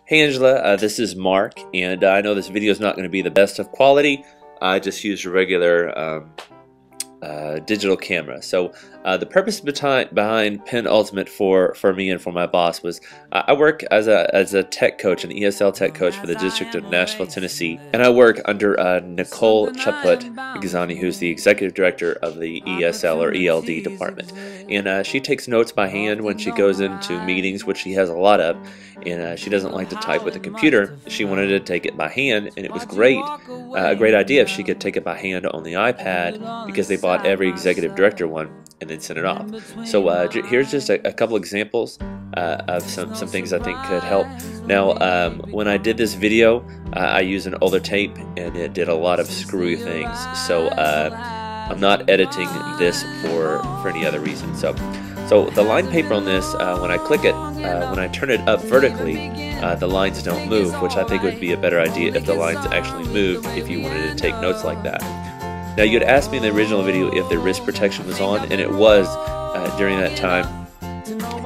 Hey Angela, this is Mark, and I know this video is not going to be the best of quality. I just used a regular digital camera. So the purpose behind penultimate for me and for my boss was I work as a tech coach, an ESL tech coach for the District of Nashville, Tennessee, and I work under Nicole Chaput-Gazani, who's the executive director of the ESL or ELD department. And she takes notes by hand when she goes into meetings, which she has a lot of, and she doesn't like to type with a computer. She wanted to take it by hand, and it was great, a great idea if she could take it by hand on the iPad, because they bought every executive director one and then send it off. So here's just a couple examples of some things I think could help. Now, when I did this video, I used an older tape, and it did a lot of screwy things. So I'm not editing this for any other reason. So the line paper on this, when I click it, when I turn it up vertically, the lines don't move, which I think would be a better idea if the lines actually moved if you wanted to take notes like that. Now, you had asked me in the original video if the wrist protection was on, and it was during that time.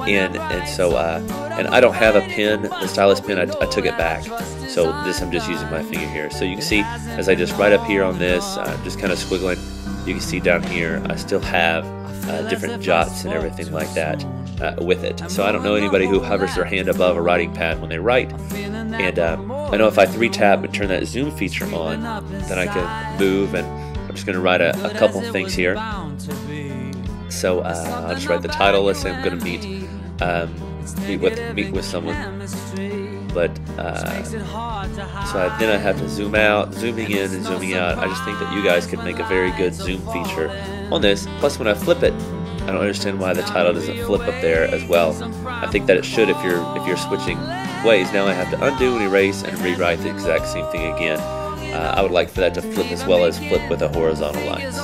And so I don't have a pen, the stylus pen. I took it back. So this, I'm just using my finger here. So you can see as I just write up here on this, just kind of squiggling. You can see down here I still have different jots and everything like that with it. So I don't know anybody who hovers their hand above a writing pad when they write. And I know if I 3-tap and turn that zoom feature on, then I can move, and I'm just going to write a couple things here. So I'll just write the title. Let's say I'm going to meet with someone. But so then I have to zoom out, zooming in and zooming out. I just think that you guys could make a very good zoom feature on this. Plus, when I flip it, I don't understand why the title doesn't flip up there as well. I think that it should if you're switching ways. Now I have to undo and erase and rewrite the exact same thing again. I would like for that to flip as well as flip with the horizontal lines.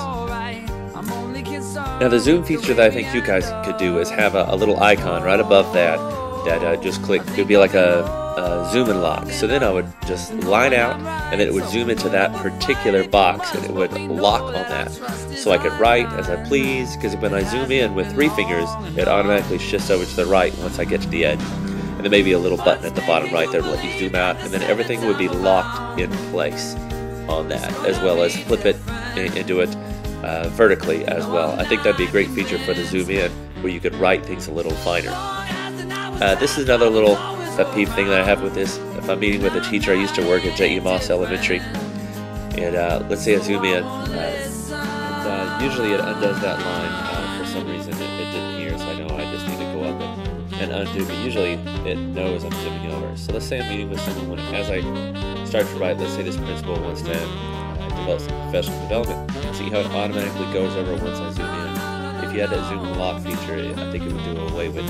Now, the zoom feature that I think you guys could do is have a little icon right above that just click. It would be like a zoom and lock. So then I would just line out, and then it would zoom into that particular box, and it would lock on that. So I could write as I please, because when I zoom in with 3 fingers, it automatically shifts over to the right once I get to the edge. And then maybe a little button at the bottom right there to let you zoom out, and then everything would be locked in place on that, as well as flip it and do it vertically as well. I think that'd be a great feature for the zoom in, where you could write things a little finer. This is another little pet peeve thing that I have with this. If I'm meeting with a teacher, I used to work at J.E. Moss Elementary, and let's say I zoom in, and usually it undoes that line. For some reason it didn't here, so I know I just need to go up and undo, but usually it knows I'm zooming over. So let's say I'm meeting with someone, as I start to write, let's say this principal wants to develop some professional development. See how it automatically goes over once I zoom in. If you had that zoom and lock feature, I think it would do away with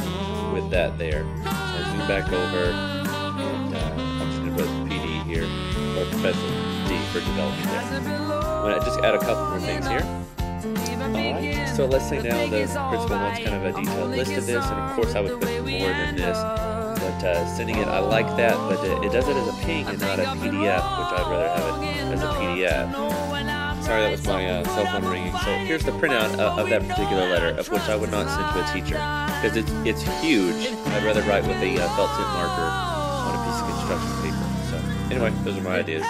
that there. So I zoom back over, and I'm just going to put PD here, or professional D for development there. I'm going to just add a couple more things here. Alright, so let's say now the principal wants kind of a detailed list of this, and of course I would put more than this, but sending it, I like that, but it does it as a ping and not a PDF, which I'd rather have it as a PDF. Sorry, that was my cell phone ringing. So here's the printout of that particular letter, of which I would not send to a teacher, because it's huge. I'd rather write with a felt tip marker on a piece of construction paper. So anyway, those are my ideas.